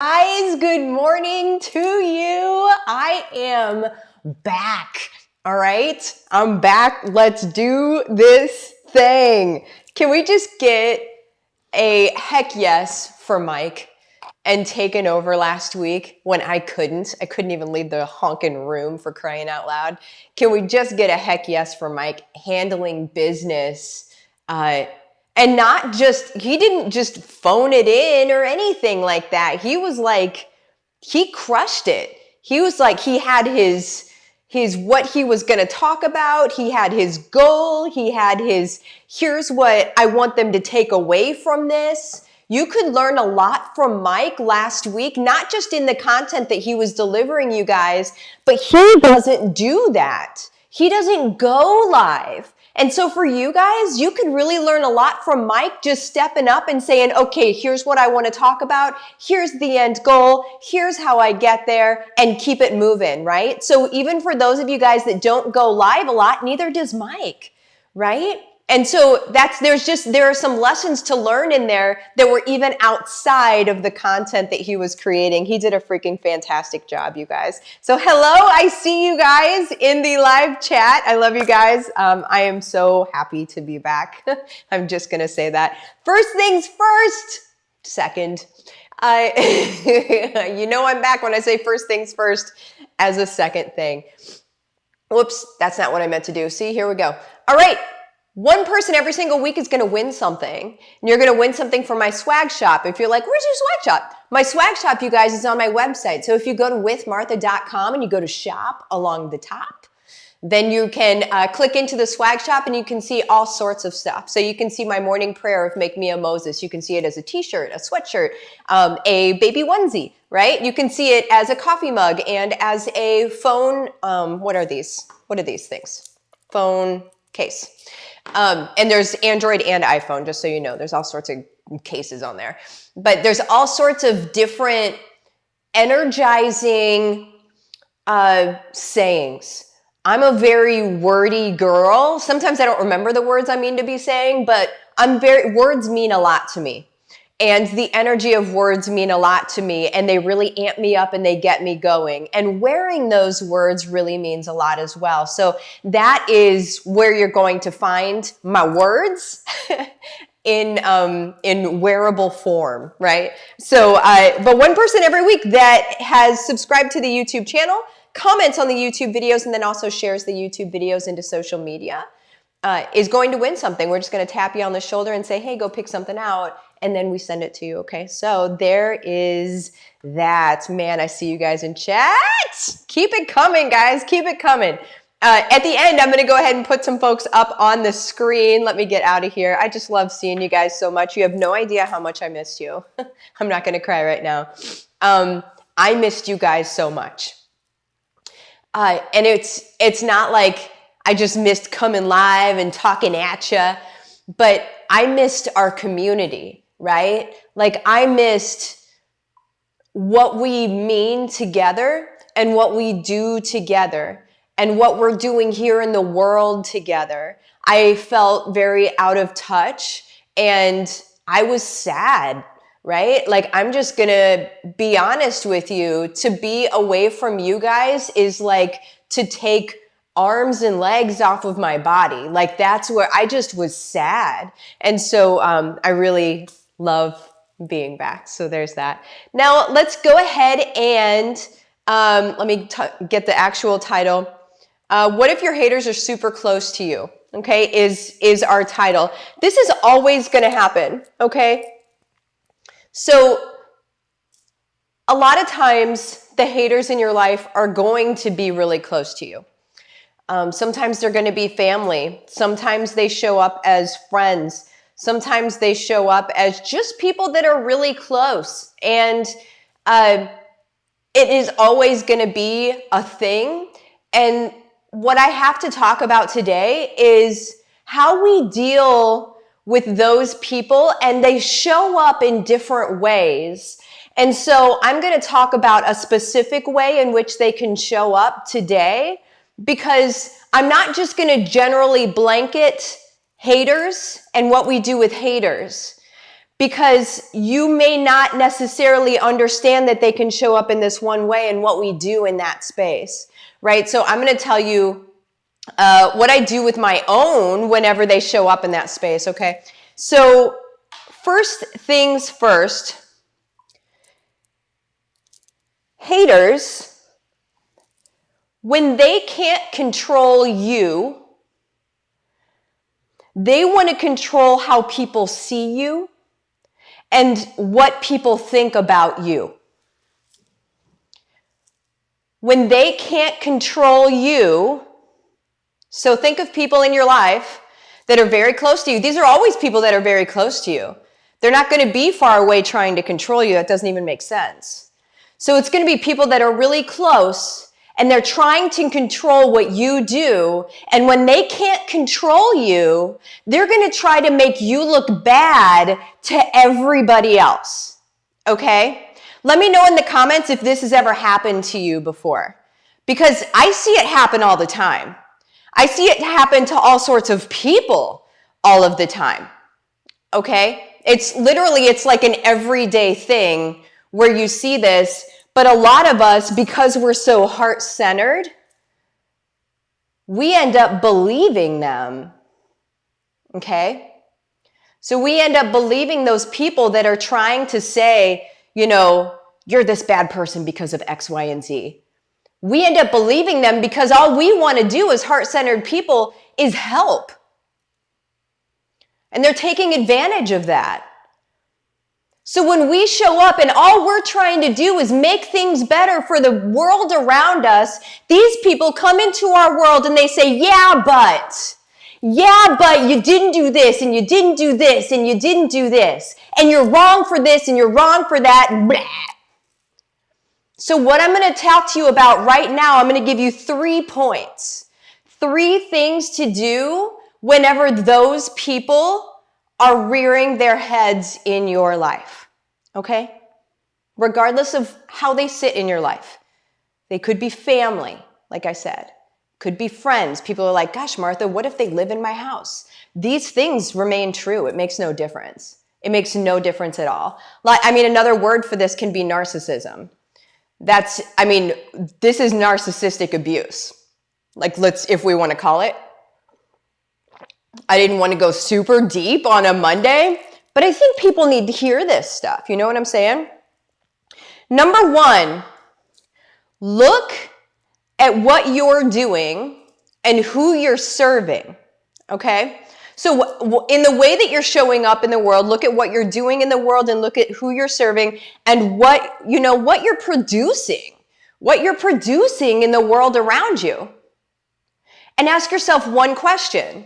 Guys, good morning to you. I am back. All right, I'm back. Let's do this thing. Can we just get a heck yes for Mike and taking over last week when I couldn't even leave the honking room, for crying out loud. Can we just get a heck yes for Mike handling business? And not just, he didn't just phone it in or anything like that. He was like, he crushed it. He was like, he had his what he was going to talk about. He had his goal. He had his, here's what I want them to take away from this. You could learn a lot from Mike last week, not just in the content that he was delivering you guys, but he doesn't do that. He doesn't go live. And so for you guys, you could really learn a lot from Mike just stepping up and saying, okay, here's what I want to talk about. Here's the end goal. Here's how I get there, and keep it moving, right? So even for those of you guys that don't go live a lot, neither does Mike, right? And so there are some lessons to learn in there that were even outside of the content that he was creating. He did a freaking fantastic job, you guys. So hello, I see you guys in the live chat. I love you guys. I am so happy to be back. I'm just going to say that. First things first, second. You know I'm back when I say first things first as a second thing. Whoops, that's not what I meant to do. See, here we go. All right. One person every single week is going to win something. And you're going to win something from my swag shop. If you're like, where's your swag shop? My swag shop, you guys, is on my website. So if you go to withmartha.com and you go to shop along the top, then you can click into the swag shop and you can see all sorts of stuff. So you can see my morning prayer of Make Me a Moses. You can see it as a t-shirt, a sweatshirt, a baby onesie, right? You can see it as a coffee mug and as a phone. What are these? What are these things? Phone case. And there's Android and iPhone, just so you know. There's all sorts of cases on there. But there's all sorts of different energizing sayings. I'm a very wordy girl. Sometimes I don't remember the words I mean to be saying, but words mean a lot to me. And the energy of words mean a lot to me, and they really amp me up and they get me going. And wearing those words really means a lot as well. So that is where you're going to find my words in wearable form, right? So, but one person every week that has subscribed to the YouTube channel, comments on the YouTube videos, and then also shares the YouTube videos into social media, is going to win something. We're just going to tap you on the shoulder and say, hey, go pick something out. And then we send it to you, okay? So there is that. Man, I see you guys in chat. Keep it coming, guys. Keep it coming. At the end, I'm going to go ahead and put some folks up on the screen. Let me get out of here. I just love seeing you guys so much. You have no idea how much I missed you. I'm not going to cry right now. I missed you guys so much. And it's not like I just missed coming live and talking at you, but I missed our community. Right? Like I missed what we mean together and what we do together and what we're doing here in the world together. I felt very out of touch and I was sad, right? Like I'm just gonna be honest with you. To be away from you guys is like to take arms and legs off of my body. Like that's where I just was sad. And so I really love being back. So there's that. Now let's go ahead and let me get the actual title. What if your haters are super close to you? Okay, is our title. This is always going to happen. Okay. So a lot of times the haters in your life are going to be really close to you. Sometimes they're going to be family. Sometimes they show up as friends. Sometimes they show up as just people that are really close. And it is always going to be a thing. And what I have to talk about today is how we deal with those people, and they show up in different ways. And so I'm going to talk about a specific way in which they can show up today, because I'm not just going to generally blanket haters and what we do with haters, because you may not necessarily understand that they can show up in this one way and what we do in that space, right? So I'm going to tell you what I do with my own whenever they show up in that space, okay? So first things first, haters, when they can't control you, they want to control how people see you and what people think about you. When they can't control you, so think of people in your life that are very close to you. These are always people that are very close to you. They're not going to be far away trying to control you. That doesn't even make sense. So it's going to be people that are really close and they're trying to control what you do. And when they can't control you, they're going to try to make you look bad to everybody else. Okay? Let me know in the comments if this has ever happened to you before, because I see it happen all the time. I see it happen to all sorts of people all of the time. Okay? It's like an everyday thing where you see this. But a lot of us, because we're so heart-centered, we end up believing them, okay? So we end up believing those people that are trying to say, you're this bad person because of X, Y, and Z. We end up believing them because all we want to do as heart-centered people is help. And they're taking advantage of that. So when we show up and all we're trying to do is make things better for the world around us, these people come into our world and they say, yeah, but you didn't do this and you didn't do this and you didn't do this and you're wrong for this and you're wrong for that. Blah. So what I'm going to talk to you about right now, I'm going to give you 3 points, 3 things to do whenever those people are rearing their heads in your life, okay? Regardless of how they sit in your life. They could be family, like I said. Could be friends. People are like, gosh, Martha, what if they live in my house? These things remain true. It makes no difference. It makes no difference at all. Another word for this can be narcissism. This is narcissistic abuse. If we want to call it. I didn't want to go super deep on a Monday, but I think people need to hear this stuff. You know what I'm saying? Number 1, look at what you're doing and who you're serving, okay? So in the way that you're showing up in the world, look at what you're doing in the world and look at who you're serving and what you're producing in the world around you. And ask yourself one question.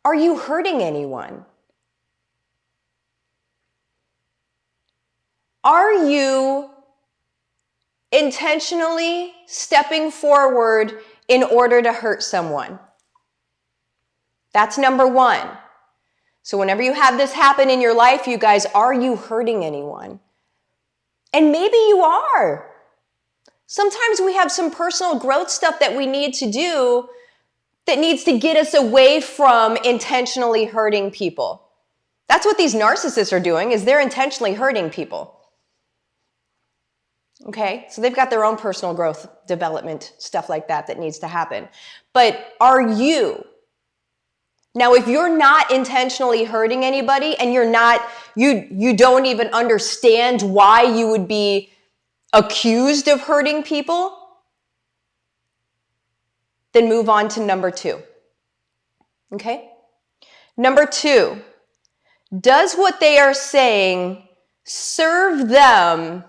Are you hurting anyone? Are you intentionally stepping forward in order to hurt someone? That's number 1. So whenever you have this happen in your life, you guys, are you hurting anyone? And maybe you are. Sometimes we have some personal growth stuff that we need to do that needs to get us away from intentionally hurting people. That's what these narcissists are doing, is they're intentionally hurting people. Okay? So they've got their own personal growth, development, stuff like that needs to happen. But are you? Now, if you're not intentionally hurting anybody and you don't even understand why you would be accused of hurting people, then move on to number 2. Okay? Number 2, does what they are saying serve them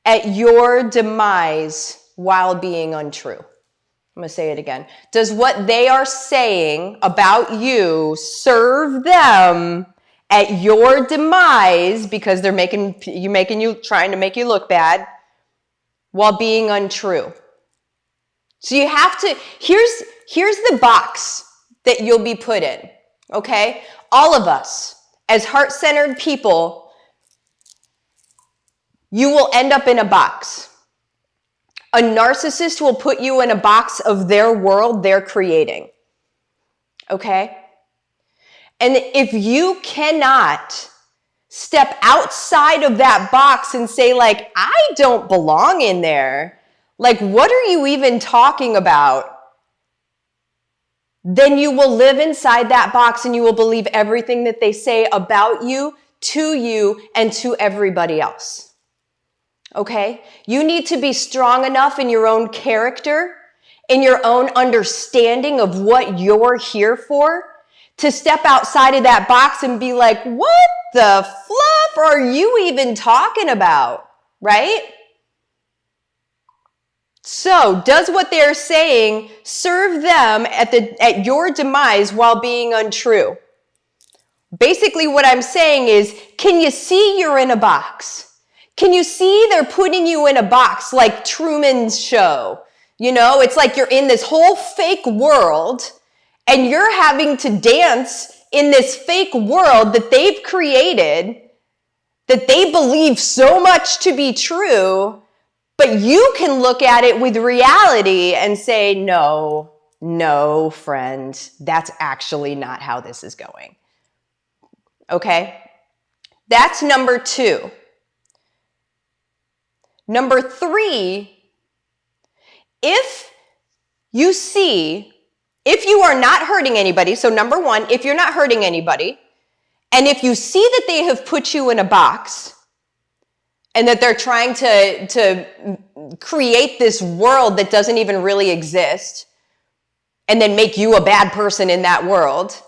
at your demise while being untrue? I'm going to say it again. Does what they are saying about you serve them at your demise because they're trying to make you look bad while being untrue? So you have to, here's the box that you'll be put in, okay? All of us, as heart-centered people, you will end up in a box. A narcissist will put you in a box of their world they're creating, okay? And if you cannot step outside of that box and say like, I don't belong in there, like, what are you even talking about? Then you will live inside that box and you will believe everything that they say about you, to you, and to everybody else. Okay? You need to be strong enough in your own character, in your own understanding of what you're here for, to step outside of that box and be like, what the fluff are you even talking about? Right? So, does what they're saying serve them at your demise while being untrue? Basically, what I'm saying is, can you see you're in a box? Can you see they're putting you in a box like Truman's Show? You know, it's like you're in this whole fake world and you're having to dance in this fake world that they've created, that they believe so much to be true. But you can look at it with reality and say, no, friend, that's actually not how this is going. Okay? That's number 2. Number 3, if you are not hurting anybody, so number 1, if you're not hurting anybody, and if you see that they have put you in a box, and that they're trying to create this world that doesn't even really exist, and then make you a bad person in that world.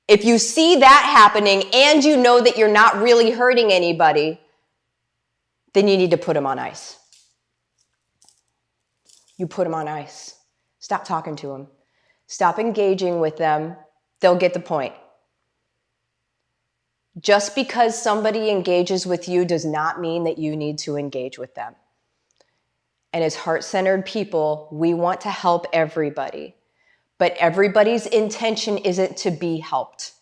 If you see that happening and you know that you're not really hurting anybody, then you need to put them on ice. You put them on ice. Stop talking to them. Stop engaging with them. They'll get the point. Just because somebody engages with you does not mean that you need to engage with them. And as heart-centered people, we want to help everybody, but everybody's intention isn't to be helped.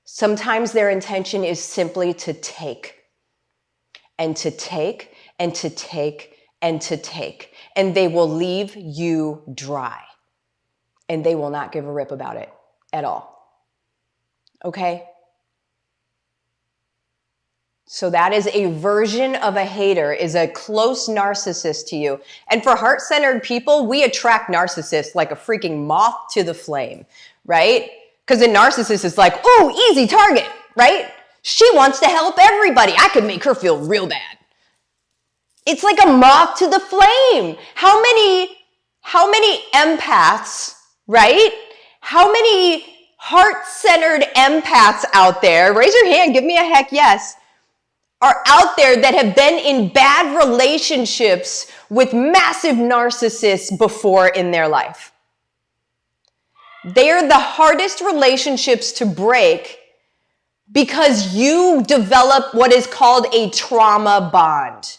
Sometimes their intention is simply to take, and to take, and to take, and to take, and they will leave you dry, and they will not give a rip about it at all. Okay? So that is a version of a hater, is a close narcissist to you. And for heart-centered people, we attract narcissists like a freaking moth to the flame, right? Because a narcissist is like, oh, easy target, right? She wants to help everybody. I could make her feel real bad. It's like a moth to the flame. How many empaths, right? How many heart-centered empaths out there, raise your hand, give me a heck yes, are out there that have been in bad relationships with massive narcissists before in their life? They are the hardest relationships to break because you develop what is called a trauma bond.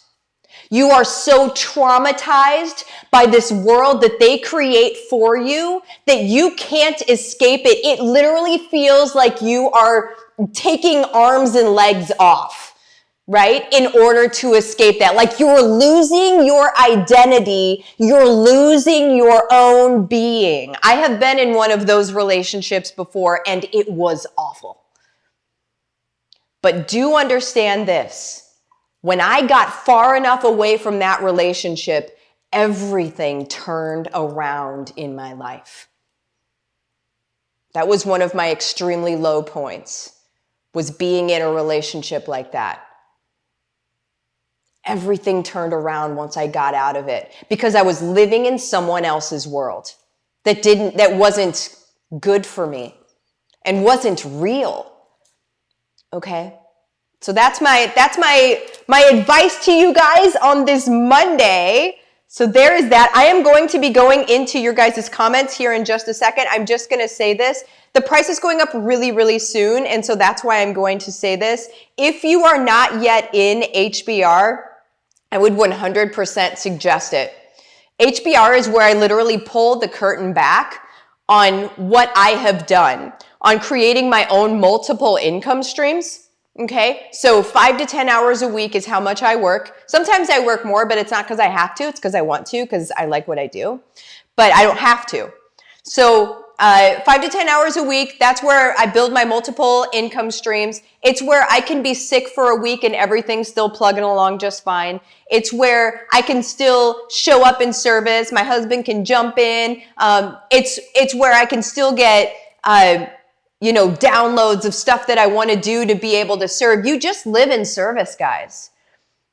You are so traumatized by this world that they create for you that you can't escape it. It literally feels like you are taking arms and legs off, right? In order to escape that. Like you're losing your identity. You're losing your own being. I have been in one of those relationships before and it was awful. But do understand this. When I got far enough away from that relationship, everything turned around in my life. That was one of my extremely low points, was being in a relationship like that. Everything turned around once I got out of it because I was living in someone else's world that wasn't good for me and wasn't real. Okay? So that's my advice to you guys on this Monday. So there is that. I am going to be going into your guys' comments here in just a second. I'm just going to say this. The price is going up really, really soon, and so that's why I'm going to say this. If you are not yet in HBR, I would 100% suggest it. HBR is where I literally pull the curtain back on what I have done, on creating my own multiple income streams. Okay, so 5 to 10 hours a week is how much I work. Sometimes I work more, but it's not because I have to. It's because I want to, because I like what I do. But I don't have to. So 5 to 10 hours a week, that's where I build my multiple income streams. It's where I can be sick for a week and everything's still plugging along just fine. It's where I can still show up in service. My husband can jump in. It's where I can still get, downloads of stuff that I want to do to be able to serve. You just live in service, guys.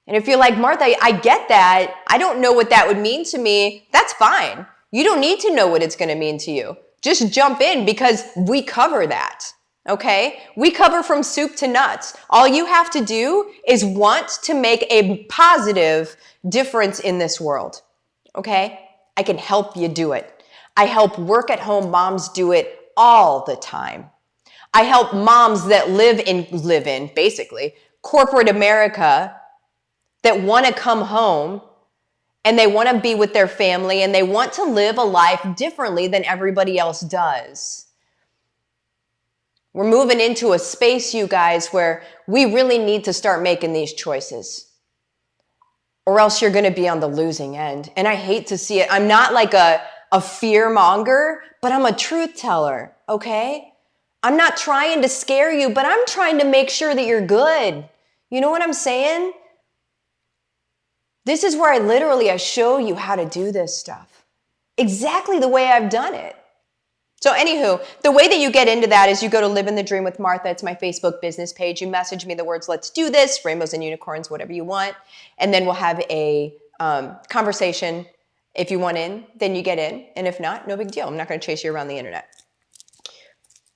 And if you're like, Martha, I get that. I don't know what that would mean to me. That's fine. You don't need to know what it's going to mean to you. Just jump in because we cover that, okay? We cover from soup to nuts. All you have to do is want to make a positive difference in this world, okay? I can help you do it. I help work-at-home moms do it all the time. I help moms that live in basically corporate America that want to come home and they want to be with their family and they want to live a life differently than everybody else does. We're moving into a space, you guys, where we really need to start making these choices, or else you're going to be on the losing end. And I hate to see it. I'm not like a fear monger, but I'm a truth teller, okay? I'm not trying to scare you, but I'm trying to make sure that you're good. You know what I'm saying? This is where I show you how to do this stuff. Exactly the way I've done it. So anywho, the way that you get into that is you go to Livin the Dream with Martha. It's my Facebook business page. You message me the words, let's do this, rainbows and unicorns, whatever you want. And then we'll have a conversation. If you want in, then you get in. And if not, no big deal. I'm not going to chase you around the internet.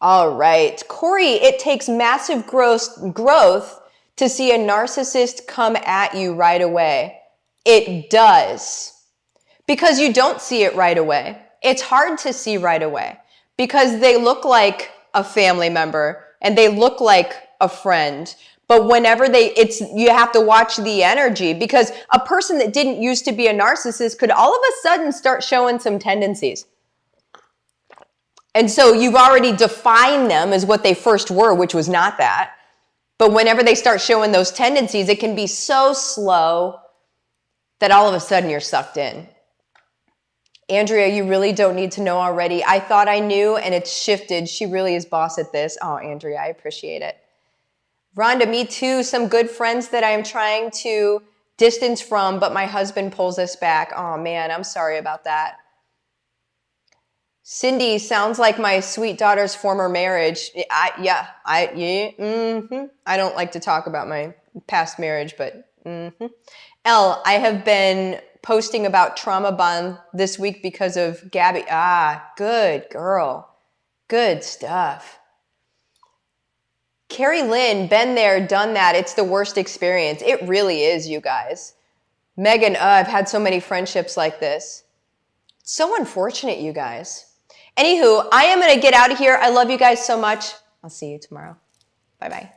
All right. Corey, it takes massive growth to see a narcissist come at you right away. It does. Because you don't see it right away. It's hard to see right away because they look like a family member and they look like a friend. But whenever you have to watch the energy, because a person that didn't used to be a narcissist could all of a sudden start showing some tendencies. And so you've already defined them as what they first were, which was not that. But whenever they start showing those tendencies, it can be so slow that all of a sudden you're sucked in. Andrea, you really don't need to know already. I thought I knew and it's shifted. She really is boss at this. Oh, Andrea, I appreciate it. Rhonda, me too. Some good friends that I am trying to distance from, but my husband pulls us back. Oh man, I'm sorry about that. Cindy, sounds like my sweet daughter's former marriage. I don't like to talk about my past marriage, but Elle, I have been posting about trauma bond this week because of Gabby. Good girl. Good stuff. Carrie Lynn, been there, done that. It's the worst experience. It really is, you guys. Megan, I've had so many friendships like this. It's so unfortunate, you guys. Anywho, I am going to get out of here. I love you guys so much. I'll see you tomorrow. Bye-bye.